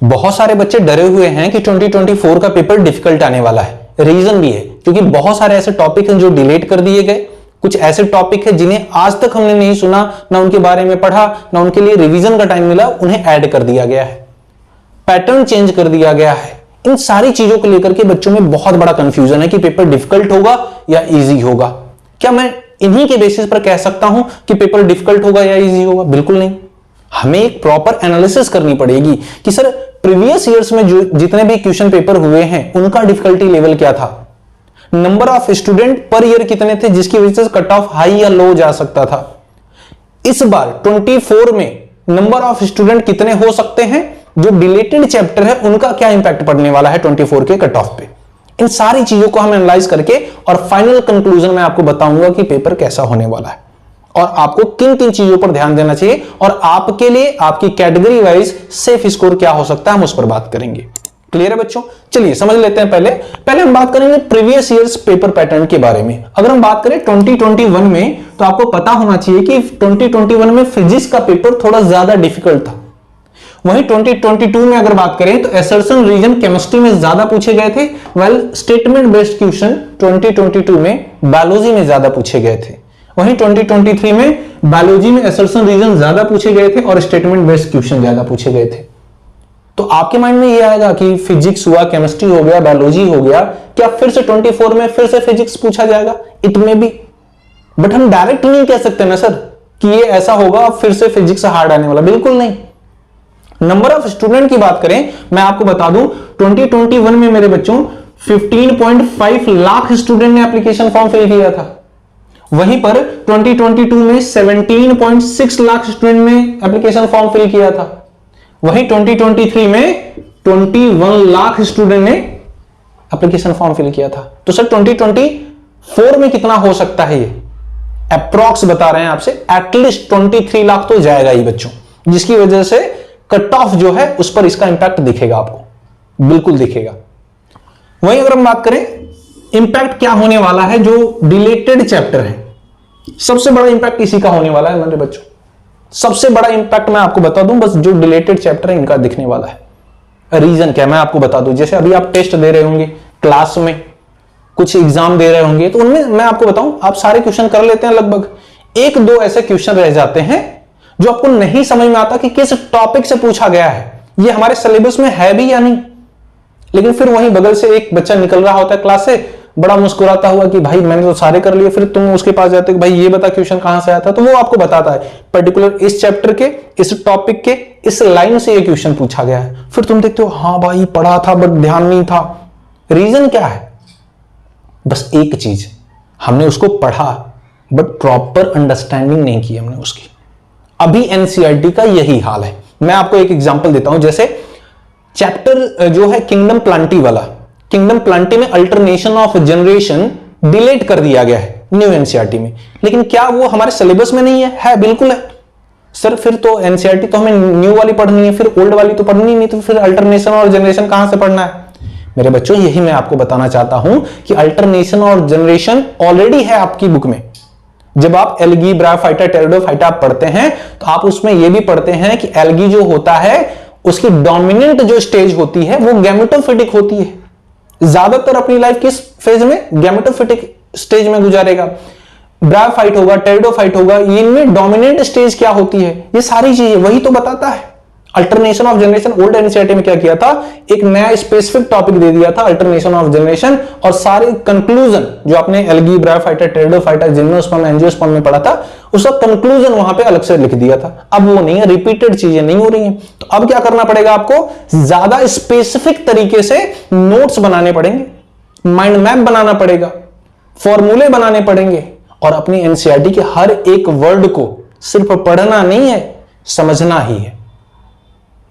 बहुत सारे बच्चे डरे हुए हैं कि 2024 का पेपर डिफिकल्ट आने वाला है। रीजन भी है क्योंकि बहुत सारे ऐसे टॉपिक हैं जो डिलीट कर दिए गए, कुछ ऐसे टॉपिक हैं जिन्हें आज तक हमने नहीं सुना, ना उनके बारे में पढ़ा, ना उनके लिए रिवीजन का टाइम मिला, उन्हें ऐड कर दिया गया है, पैटर्न चेंज कर दिया गया है। इन सारी चीजों को लेकर के बच्चों में बहुत बड़ा कंफ्यूजन है कि पेपर डिफिकल्ट होगा या इजी होगा। क्या मैं इन्हीं के बेसिस पर कह सकता हूं कि पेपर डिफिकल्ट होगा या इजी होगा? बिल्कुल नहीं। हमें एक प्रॉपर एनालिसिस करनी पड़ेगी कि सर प्रीवियस ईयर्स में जो जितने भी क्वेश्चन पेपर हुए हैं उनका डिफिकल्टी लेवल क्या था, number of student per year कितने थे जिसकी वजह से कट ऑफ हाई या लो जा सकता था। इस बार 24 में नंबर ऑफ स्टूडेंट कितने हो सकते हैं, जो डिलेटेड चैप्टर है उनका क्या इंपैक्ट पड़ने वाला है 24 के कट ऑफ पे। इन सारी चीजों को हम एनालाइज करके और फाइनल कंक्लूजन में आपको बताऊंगा कि पेपर कैसा होने वाला है और आपको किन किन चीजों पर ध्यान देना चाहिए और आपके लिए आपकी कैटेगरी वाइज सेफ स्कोर क्या हो सकता है, हम उस पर बात करेंगे। क्लियर है बच्चों? चलिए समझ लेते हैं। पहले हम बात करेंगे प्रीवियस ईयर्स पेपर पैटर्न के बारे में। अगर हम बात करें 2021 में, तो आपको पता होना चाहिए कि 2021 में फिजिक्स का पेपर थोड़ा ज्यादा डिफिकल्ट था। वहीं 2022 में अगर बात करें तो असर्शन रीजन केमिस्ट्री में ज्यादा पूछे गए थे, वेल स्टेटमेंट बेस्ड क्वेश्चन 2022 में बायोलॉजी में ज्यादा पूछे गए थे। वहीं 2023 में बायोलॉजी में असर्शन रीजन ज्यादा पूछे गए थे और स्टेटमेंट बेस्ड क्वेश्चन ज्यादा पूछे गए थे। तो आपके माइंड में ये आएगा कि फिजिक्स हुआ, केमिस्ट्री हो गया, बायोलॉजी हो गया, क्या फिर से 24 में फिर से फिजिक्स पूछा जाएगा? इट में भी, बट हम डायरेक्ट नहीं कह सकते ना सर कि ये ऐसा होगा फिर से फिजिक्स हार्ड आने वाला, बिल्कुल नहीं। नंबर ऑफ स्टूडेंट की बात करें, मैं आपको बता दूं 2021 में मेरे बच्चों 15.5 लाख स्टूडेंट ने एप्लीकेशन फॉर्म फिल किया था। वहीं पर 2022 में 17.6 लाख स्टूडेंट ने एप्लीकेशन फॉर्म फिल किया था। वहीं 2023 में 21 लाख स्टूडेंट ने एप्लीकेशन फॉर्म फिल किया था। तो सर 2024 में कितना हो सकता है? ये अप्रॉक्स बता रहे हैं आपसे, एटलीस्ट 23 लाख तो जाएगा ही बच्चों, जिसकी वजह से कट ऑफ जो है उस पर इसका इंपैक्ट दिखेगा, आपको बिल्कुल दिखेगा। वहीं अगर हम बात करें इंपैक्ट क्या होने वाला है, जो डिलेटेड चैप्टर है, सबसे बड़ा इंपैक्ट इसी का होने वाला है मेरे बच्चों। सबसे बड़ा इंपैक्ट मैं आपको बता दूं, बस जो डिलेटेड चैप्टर है इनका दिखने वाला है। रीजन क्या मैं आपको बता दूं, जैसे अभी आप टेस्ट दे रहे होंगे क्लास में, कुछ एग्जाम दे रहे होंगे, तो उनमें मैं आपको बताऊं आप सारे क्वेश्चन कर लेते हैं, लगभग एक दो ऐसे क्वेश्चन रह जाते हैं जो आपको नहीं समझ में आता कि किस टॉपिक से पूछा गया है, ये हमारे सिलेबस में है भी या नहीं। लेकिन फिर वहीं बगल से एक बच्चा निकल रहा होता है क्लास से, बड़ा मुस्कुराता हुआ कि भाई मैंने तो सारे कर लिए, फिर तुम उसके पास जाते हो भाई ये बता क्वेश्चन कहां से आया था, तो वो आपको बताता है पर्टिकुलर इस चैप्टर के, इस टॉपिक के, इस लाइन से ये क्वेश्चन पूछा गया है। फिर तुम देखते हो हाँ भाई पढ़ा था बट ध्यान नहीं था। रीजन क्या है? बस एक चीज, हमने उसको पढ़ा बट प्रॉपर अंडरस्टैंडिंग नहीं की हमने उसकी। अभी एनसीईआरटी का यही हाल है। मैं आपको एक एग्जांपल देता हूं, जैसे चैप्टर जो है किंगडम प्लांटी वाला, किंगडम प्लांटी में अल्टरनेशन ऑफ जनरेशन डिलीट कर दिया गया है न्यू एनसीईआरटी में, लेकिन क्या वो हमारे सिलेबस में नहीं है? है, बिल्कुल है सर। फिर तो एनसीईआरटी तो हमें न्यू वाली पढ़नी है, फिर ओल्ड वाली तो पढ़नी नहीं, तो फिर अल्टरनेशन और जनरेशन कहां से पढ़ना है? मेरे बच्चों यही मैं आपको बताना चाहता हूं कि अल्टरनेशन और जनरेशन ऑलरेडी है आपकी बुक में। जब आप एल्गी, ब्रायोफाइटा, टेरिडोफाइटा आप पढ़ते हैं तो आप उसमें यह भी पढ़ते हैं कि एल्गी जो होता है उसकी डोमिनेंट जो स्टेज होती है वो गैमेटोफिटिक होती है। ज्यादातर अपनी लाइफ किस फेज में? गैमेटोफिटिक स्टेज में गुजारेगा। ब्रायोफाइट होगा, टेरिडोफाइट होगा, इनमें डोमिनेंट स्टेज क्या होती है, ये सारी चीजें वही तो बताता है। Alternation of generation old NCERT में क्या किया था, एक नया स्पेसिफिक टॉपिक दे दिया था अल्टरनेशन ऑफ जनरेशन, और सारे कंक्लूजन जो आपने algae, bryophyta, pteridophyta, gymnosperm, angiosperm में पढ़ा था उसका कंक्लूजन वहां पे अलग से लिख दिया था। अब वो नहीं है, रिपीटेड चीजें नहीं हो रही हैं। तो अब क्या करना पड़ेगा आपको? ज्यादा स्पेसिफिक तरीके से नोट्स बनाने पड़ेंगे, माइंड मैप बनाना पड़ेगा, फॉर्मूले बनाने पड़ेंगे, और अपनी एनसीईआरटी के हर एक वर्ड को सिर्फ पढ़ना नहीं है, समझना ही है।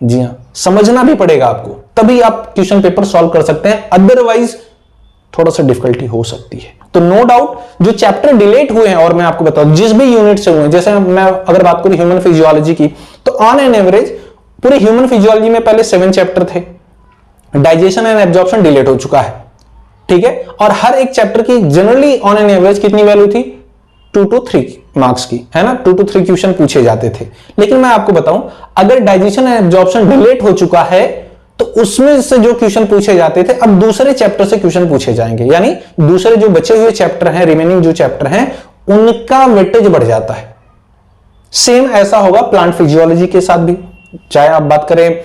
जी हां, समझना भी पड़ेगा आपको, तभी आप क्वेश्चन पेपर सॉल्व कर सकते हैं, अदरवाइज थोड़ा सा डिफिकल्टी हो सकती है। तो नो डाउट जो चैप्टर डिलेट हुए हैं, और मैं आपको बताऊं जिस भी यूनिट से हुए, जैसे मैं अगर बात करूं ह्यूमन फिजियोलॉजी की, तो ऑन एन एवरेज पूरे ह्यूमन फिजियोलॉजी में पहले 7 चैप्टर थे, डाइजेशन एंड एब्जॉर्प्शन डिलेट हो चुका है, ठीक है। और हर एक चैप्टर की जनरली ऑन एन एवरेज कितनी वैल्यू थी? 2 to 3 मार्क्स की, है ना, 2 to 3 क्वेश्चन पूछे जाते थे। लेकिन मैं आपको बताऊं अगर डाइजेशन एंड एब्जॉर्प्शन डिलेट हो चुका है उसमें से जो क्वेश्चन पूछे जाते थे अब दूसरे चैप्टर से क्वेश्चन पूछे जाएंगे, यानी दूसरे जो बचे हुए चैप्टर हैं, रिमेनिंग जो चैप्टर हैं, उनका वेटेज बढ़ जाता है। सेम ऐसा होगा प्लांट फिजियोलॉजी के साथ भी, चाहे आप बात करें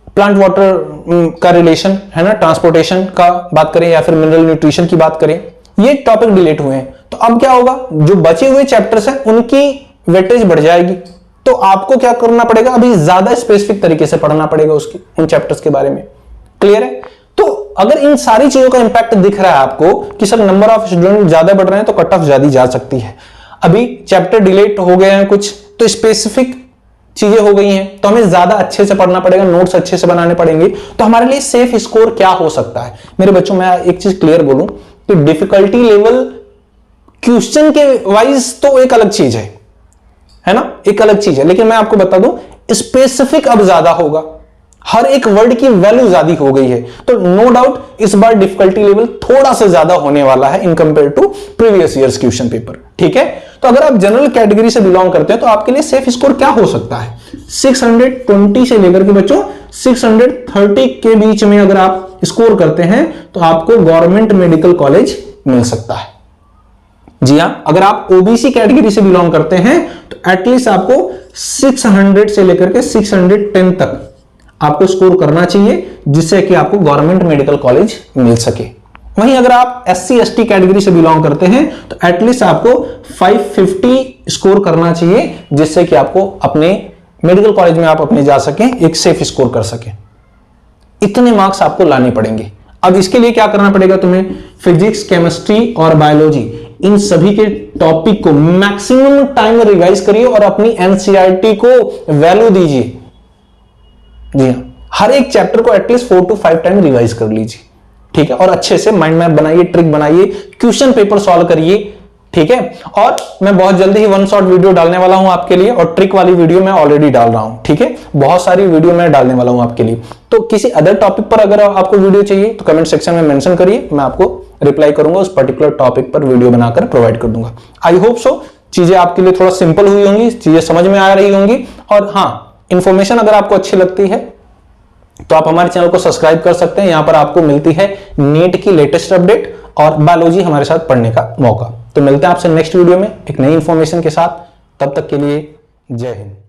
प्लांट वाटर का रिलेशन है ना, ट्रांसपोर्टेशन का बात करें या फिर मिनरल न्यूट्रिशन की बात करें, ये टॉपिक डिलीट हुए हैं। तो अब क्या होगा, जो बचे हुए चैप्टर्स हैं उनकी वेटेज बढ़ जाएगी। तो आपको क्या करना पड़ेगा, अभी ज्यादा स्पेसिफिक तरीके से पढ़ना पड़ेगा उसकी, उन चैप्टर्स के बारे में। क्लियर है? तो अगर इन सारी चीजों का इंपैक्ट दिख रहा है आपको कि सर नंबर ऑफ स्टूडेंट ज्यादा बढ़ रहे हैं तो कट ऑफ ज्यादा जा सकती है। अभी चैप्टर डिलीट हो गए हैं कुछ, तो स्पेसिफिक चीजें हो गई हैं, तो हमें ज्यादा अच्छे से पढ़ना पड़ेगा, नोट्स अच्छे से बनाने पड़ेंगे। तो हमारे लिए सेफ स्कोर क्या हो सकता है? मेरे बच्चों, मैं एक चीज क्लियर बोलूं कि डिफिकल्टी लेवल क्वेश्चन के वाइज तो एक अलग चीज है ना, एक अलग चीज है, लेकिन मैं आपको बता दूं स्पेसिफिक अब ज्यादा होगा, हर एक वर्ड की वैल्यू ज्यादा हो गई है। तो नो डाउट इस बार डिफिकल्टी लेवल थोड़ा सा ज्यादा होने वाला है in compare to previous years question paper. ठीक है? तो अगर आप जनरल कैटेगरी से बिलोंग करते हैं तो आपके लिए सेफ स्कोर क्या हो सकता है? 620 से लेकर के बच्चों 630 के बीच में अगर आप स्कोर करते हैं तो आपको गवर्नमेंट मेडिकल कॉलेज मिल सकता है। जी हां, अगर आप ओबीसी कैटेगरी से बिलोंग करते हैं तो एटलीस्ट आपको 600 से लेकर के 610 तक आपको स्कोर करना चाहिए, जिससे कि आपको गवर्नमेंट मेडिकल कॉलेज मिल सके। वहीं अगर आप एससी एसटी कैटेगरी से बिलोंग करते हैं तो एटलीस्ट आपको 550 स्कोर करना चाहिए, जिससे कि आपको अपने मेडिकल कॉलेज में आप अपने जा सकें, एक सेफ स्कोर कर सकें। इतने मार्क्स आपको लाने पड़ेंगे। अब इसके लिए क्या करना पड़ेगा तुम्हें? फिजिक्स, केमिस्ट्री और बायोलॉजी, इन सभी के टॉपिक को मैक्सिमम टाइम रिवाइज करिए और अपनी एनसीईआरटी को वैल्यू दीजिए। जी हां, हर एक चैप्टर को एटलीस्ट 4 to 5 टाइम रिवाइज कर लीजिए। ठीक है? और अच्छे से माइंड मैप बनाइए, ट्रिक बनाइए, क्वेश्चन पेपर सॉल्व करिए। ठीक है? और मैं बहुत जल्दी ही वन शॉट वीडियो डालने वाला हूं आपके लिए, और ट्रिक वाली वीडियो मैं ऑलरेडी डाल रहा हूं। ठीक है? बहुत सारी वीडियो मैं डालने वाला हूं आपके लिए। तो किसी अदर टॉपिक पर अगर आपको वीडियो चाहिए तो कमेंट सेक्शन में मेंशन करिए, मैं आपको रिप्लाई करूंगा, उस पर्टिकुलर टॉपिक पर वीडियो बनाकर प्रोवाइड कर दूंगा। आई होप सो चीजें आपके लिए थोड़ा सिंपल हुई होंगी, चीजें समझ में आ रही होंगी। और हाँ, इंफॉर्मेशन अगर आपको अच्छी लगती है तो आप हमारे चैनल को सब्सक्राइब कर सकते हैं। यहां पर आपको मिलती है नीट की लेटेस्ट अपडेट और बायोलॉजी हमारे साथ पढ़ने का मौका। तो मिलते हैं आपसे नेक्स्ट वीडियो में एक नई इंफॉर्मेशन के साथ। तब तक के लिए जय हिंद।